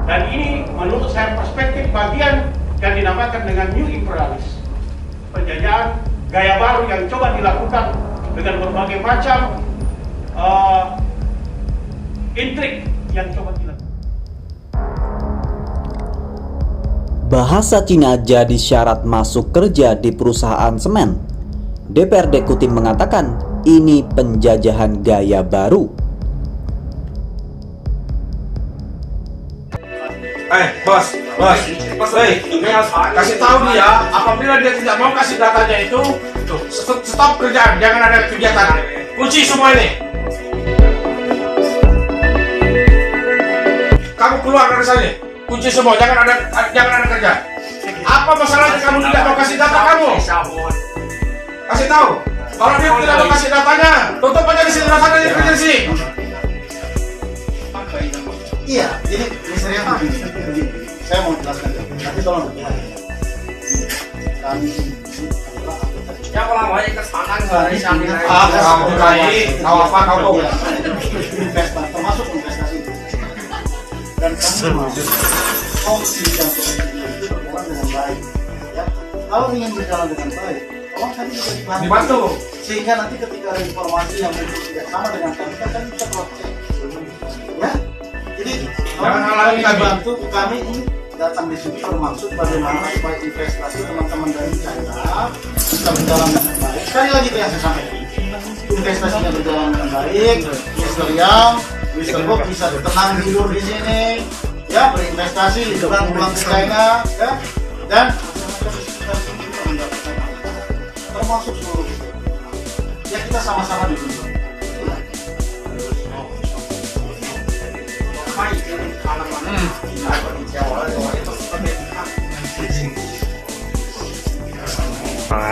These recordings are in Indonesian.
Dan ini menurut saya perspektif bagian yang dinamakan dengan New Imperialis. Penjajahan gaya baru yang coba dilakukan dengan berbagai macam intrik yang coba dilakukan. Bahasa Cina jadi syarat masuk kerja di perusahaan semen. DPRD Kutim mengatakan ini penjajahan gaya baru. Bos, kasih tahu dia, apabila dia tidak mau kasih datanya itu, stop kerjaan, jangan ada kegiatan. Kunci semua ini. Kamu keluar dari sini, kunci semua, jangan ada kerja. Apa masalahnya kamu tidak mau kasih data kamu? Kasih tahu. Kalau dia tidak mau kasih datanya, tutup aja di sini, rasakan dia kerja di sini. Iya, jadi misalnya begini. Saya mau jelaskan dulu, tapi tolong berpihak. Kami Ya kalau mau ke sana dari sana. Kamu baik, tahu apa kamu? investasi, termasuk investasi. Dan kamu mau fungsi dan proyeksi itu berjalan dengan baik. Ya, kalau ingin berjalan dengan baik, tolong kami juga Dibantu. Sehingga nanti ketika ada informasi yang mungkin tidak sama dengan kami, kan bisa cross check. Ya, jadi Jangan halangi kami. bantu kami ini datang di sini bermaksud bagaimana supaya investasi teman-teman dari China bisa berjalan dengan baik. Sekali lagi itu yang saya sampaikan. Investasinya berjalan dengan baik. Mr. Yang, Mr. Bob bisa tenang tidur di sini, ya berinvestasi, liburan pulang ke China, ya, dan termasuk seluruh ya kita sama-sama dituntut.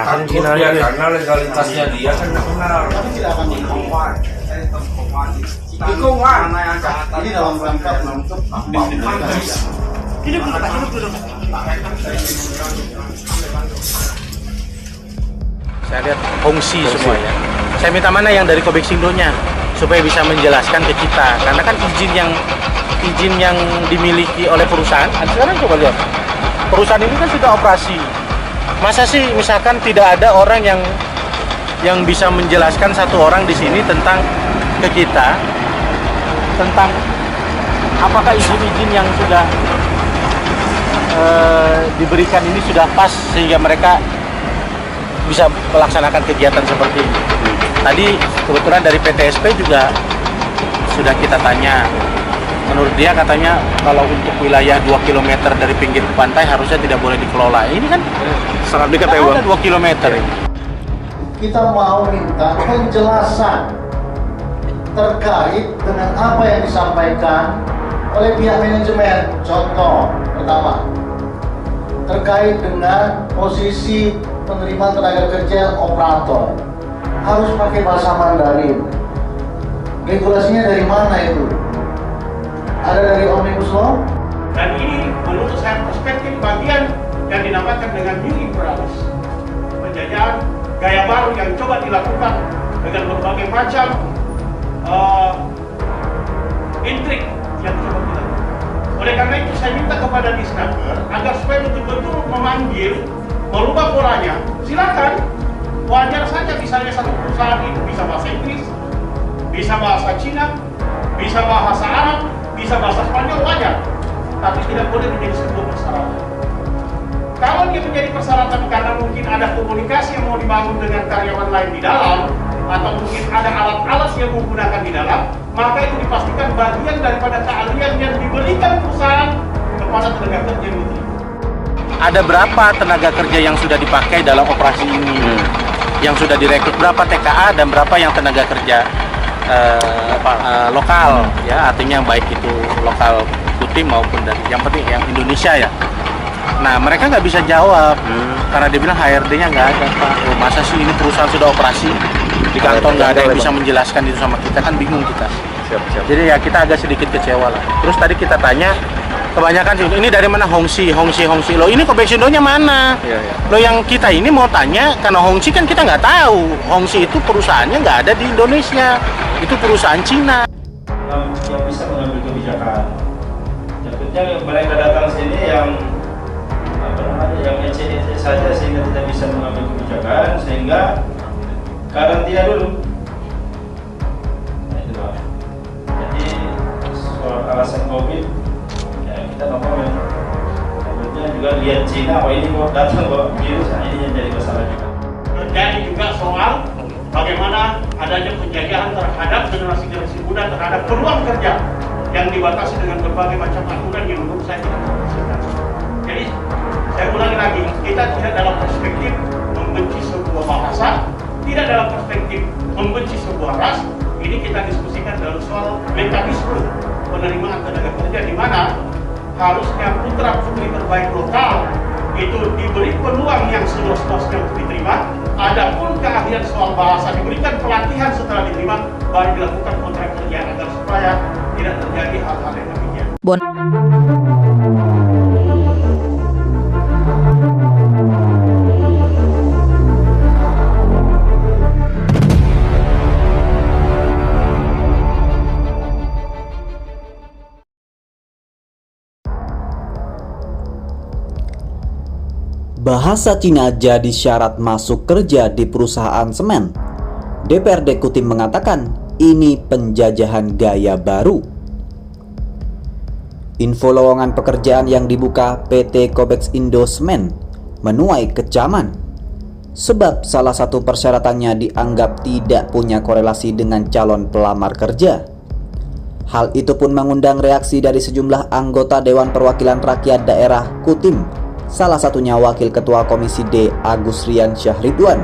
Kan Cina dia karena legalitasnya dia kan tidak benar. Kami tidak akan mengawal. Ini dalam rangka untuk Saya lihat fungsi semua ya. Saya minta mana yang dari Kobeksindo-nya supaya bisa menjelaskan ke kita. Karena kan izin yang dimiliki oleh perusahaan. Sekarang coba lihat. Perusahaan ini kan sudah operasi. Masa sih misalkan tidak ada orang yang bisa menjelaskan satu orang di sini tentang ke kita tentang apakah izin-izin yang sudah diberikan ini sudah pas sehingga mereka bisa melaksanakan kegiatan seperti ini. Tadi kebetulan dari PTSP juga sudah kita tanya. Menurut dia katanya kalau untuk wilayah 2 km dari pinggir pantai harusnya tidak boleh dikelola. Ini kan sangat dekat ya Bang. 2 km ini. kita mau minta penjelasan terkait dengan apa yang disampaikan oleh pihak manajemen. Contoh pertama, terkait dengan posisi penerimaan tenaga kerja operator harus pakai bahasa Mandarin. Regulasinya dari mana itu? Ada dari Omnibus Law? Dan ini menurut saya perspektif bagian yang dinamakan dengan New Imperialis. Penjajahan gaya baru yang coba dilakukan dengan berbagai macam intrik yang coba dilakukan. Oleh karena itu saya minta kepada Disnaker agar supaya betul-betul memanggil, merubah polanya. Silakan, wajar saja misalnya satu perusahaan itu bisa bahasa Inggris, bisa bahasa Cina, bisa bahasa Arab, bisa bahasa Spanyol, wajar. Tapi tidak boleh menjadi sebuah persyaratan. Kalau dia menjadi persyaratan karena mungkin ada komunikasi yang mau dibangun dengan karyawan lain di dalam, atau mungkin ada alat-alat yang menggunakan di dalam, maka itu dipastikan bagian daripada keahlian yang diberikan perusahaan kepada tenaga kerja itu. Ada berapa tenaga kerja yang sudah dipakai dalam operasi ini? Yang sudah direkrut berapa TKA dan berapa yang tenaga kerja lokal, ya, artinya baik itu lokal Kutim maupun dari yang penting yang Indonesia ya. Nah mereka nggak bisa jawab karena dia bilang HRD-nya nggak ada Pak. Oh, masa sih ini perusahaan sudah operasi di kantor nggak ada yang bisa menjelaskan itu sama kita, kan bingung kita. Jadi ya kita agak sedikit kecewa lah. Terus tadi kita tanya kebanyakan sih ini dari mana Hongxi lo ini Kobeksindo-nya mana? Lo yang kita ini mau tanya karena Hongxi kan kita nggak tahu. Hongxi itu perusahaannya nggak ada di Indonesia, itu perusahaan Cina. Yang bisa mengambil kebijakan. Yang Maksudnya mereka datang sini yang yang ECD saja sehingga tidak bisa mengambil kebijakan, sehingga karantina dulu. Nah, itu Pak. Jadi soal alasan COVID ya kita no comment. Kemudian juga lihat Cina, wah ini kok datang kok virus, nah ini yang jadi masalah juga. Terjadi juga soal bagaimana adanya penjajahan terhadap generasi muda terhadap peluang kerja yang dibatasi dengan berbagai macam aturan yang menurut saya tidak berhasilkan. Jadi saya ulangi lagi, kita tidak dalam perspektif membenci sebuah bahasa, tidak dalam perspektif membenci sebuah ras. Ini kita diskusikan dalam soal mekanisme penerimaan tenaga kerja, di mana harusnya putra putri terbaik lokal itu diberi peluang yang seluas-luasnya untuk diterima. Adapun keahlian soal bahasa diberikan pelatihan setelah diterima, baru dilakukan kontrak kerja agar supaya tidak terjadi hal-hal yang demikian. Bahasa Cina jadi syarat masuk kerja di perusahaan semen. DPRD Kutim mengatakan ini penjajahan gaya baru. Info lowongan pekerjaan yang dibuka PT Kobex Indo Semen menuai kecaman, sebab salah satu persyaratannya dianggap tidak punya korelasi dengan calon pelamar kerja. Hal itu pun mengundang reaksi dari sejumlah anggota Dewan Perwakilan Rakyat Daerah Kutim, salah satunya Wakil Ketua Komisi D Agus Riansyah Ridwan.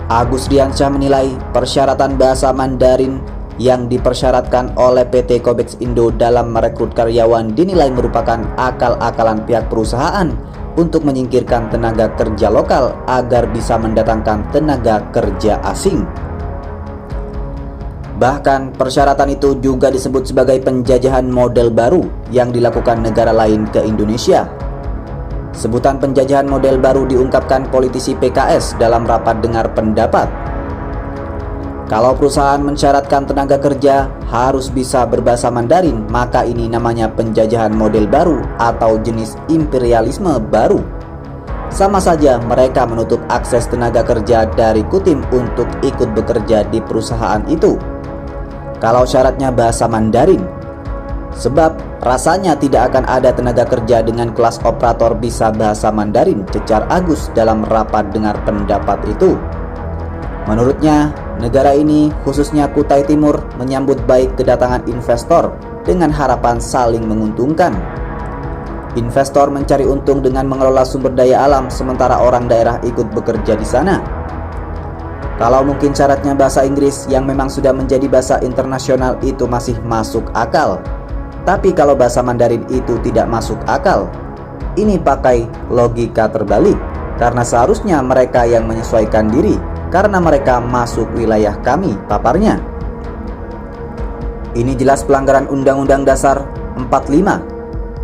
Agus Riansyah menilai persyaratan bahasa Mandarin yang dipersyaratkan oleh PT Kobex Indo dalam merekrut karyawan dinilai merupakan akal-akalan pihak perusahaan untuk menyingkirkan tenaga kerja lokal agar bisa mendatangkan tenaga kerja asing. Bahkan persyaratan itu juga disebut sebagai penjajahan model baru yang dilakukan negara lain ke Indonesia. Sebutan penjajahan model baru diungkapkan politisi PKS dalam rapat dengar pendapat. Kalau perusahaan mensyaratkan tenaga kerja harus bisa berbahasa Mandarin, maka ini namanya penjajahan model baru atau jenis imperialisme baru. Sama saja mereka menutup akses tenaga kerja dari Kutim untuk ikut bekerja di perusahaan itu kalau syaratnya bahasa Mandarin. Sebab rasanya tidak akan ada tenaga kerja dengan kelas operator bisa bahasa Mandarin, cecar Agus dalam rapat dengar pendapat itu. Menurutnya, negara ini khususnya Kutai Timur menyambut baik kedatangan investor dengan harapan saling menguntungkan. Investor mencari untung dengan mengelola sumber daya alam, sementara orang daerah ikut bekerja di sana. Kalau mungkin syaratnya bahasa Inggris yang memang sudah menjadi bahasa internasional itu masih masuk akal. Tapi kalau bahasa Mandarin itu tidak masuk akal, ini pakai logika terbalik, karena seharusnya mereka yang menyesuaikan diri, karena mereka masuk wilayah kami, paparnya. Ini jelas pelanggaran Undang-Undang Dasar 45.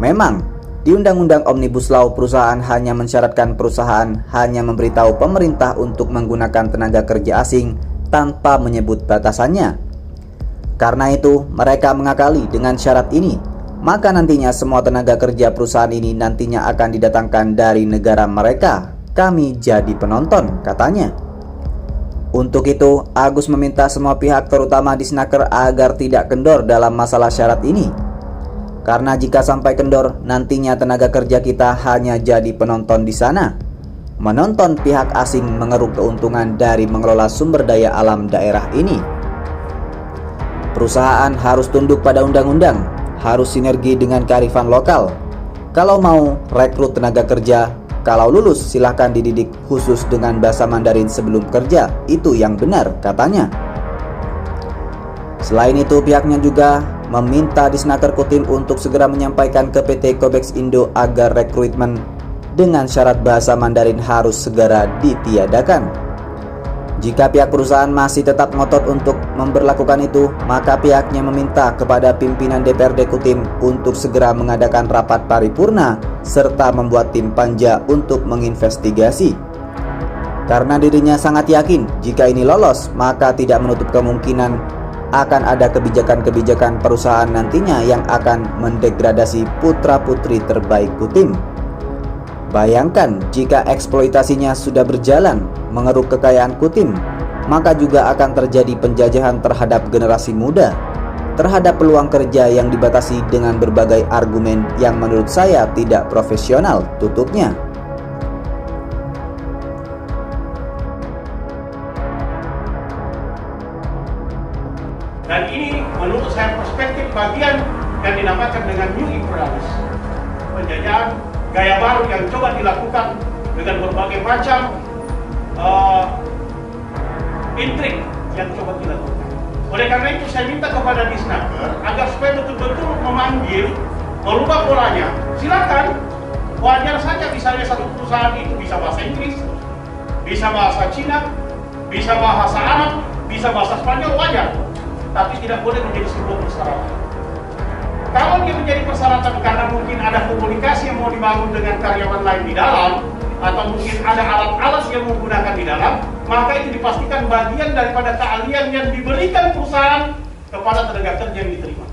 Memang, di Undang-Undang Omnibus Law perusahaan hanya mensyaratkan perusahaan hanya memberitahu pemerintah untuk menggunakan tenaga kerja asing tanpa menyebut batasannya. Karena itu, mereka mengakali dengan syarat ini, maka nantinya semua tenaga kerja perusahaan ini nantinya akan didatangkan dari negara mereka. Kami jadi penonton, katanya. Untuk itu, Agus meminta semua pihak terutama di Snaker agar tidak kendor dalam masalah syarat ini. Karena jika sampai kendor, nantinya tenaga kerja kita hanya jadi penonton di sana. Menonton pihak asing mengeruk keuntungan dari mengelola sumber daya alam daerah ini. Perusahaan harus tunduk pada undang-undang, harus sinergi dengan kearifan lokal. Kalau mau rekrut tenaga kerja, kalau lulus silahkan dididik khusus dengan bahasa Mandarin sebelum kerja, itu yang benar, katanya. Selain itu, pihaknya juga meminta Disnaker Kutim untuk segera menyampaikan ke PT Kobex Indo agar rekrutmen dengan syarat bahasa Mandarin harus segera ditiadakan. Jika pihak perusahaan masih tetap ngotot untuk memberlakukan itu, maka pihaknya meminta kepada pimpinan DPRD Kutim untuk segera mengadakan rapat paripurna serta membuat tim panja untuk menginvestigasi. Karena dirinya sangat yakin jika ini lolos, maka tidak menutup kemungkinan akan ada kebijakan-kebijakan perusahaan nantinya yang akan mendegradasi putra-putri terbaik Kutim. Bayangkan jika eksploitasinya sudah berjalan mengeruk kekayaan Kutim, maka juga akan terjadi penjajahan terhadap generasi muda, terhadap peluang kerja yang dibatasi dengan berbagai argumen yang menurut saya tidak profesional, tutupnya. Dan ini menurut saya perspektif bagian yang dinamakan dengan new imperialism, penjajahan gaya baru yang coba dilakukan dengan berbagai macam intrik yang coba dilakukan. Oleh karena itu saya minta kepada Disnaker agar supaya betul-betul memanggil, merubah polanya. Silakan, wajar saja misalnya satu perusahaan itu bisa bahasa Inggris, bisa bahasa Cina, bisa bahasa Arab, bisa bahasa Spanyol, wajar. Tapi tidak boleh menjadi sebuah persyaratan. Kalau dia menjadi persyaratan karena mungkin ada komunikasi yang mau dibangun dengan karyawan lain di dalam, atau mungkin ada alat-alat yang menggunakan di dalam, maka itu dipastikan bagian daripada keahlian yang diberikan perusahaan kepada tenaga kerja yang diterima.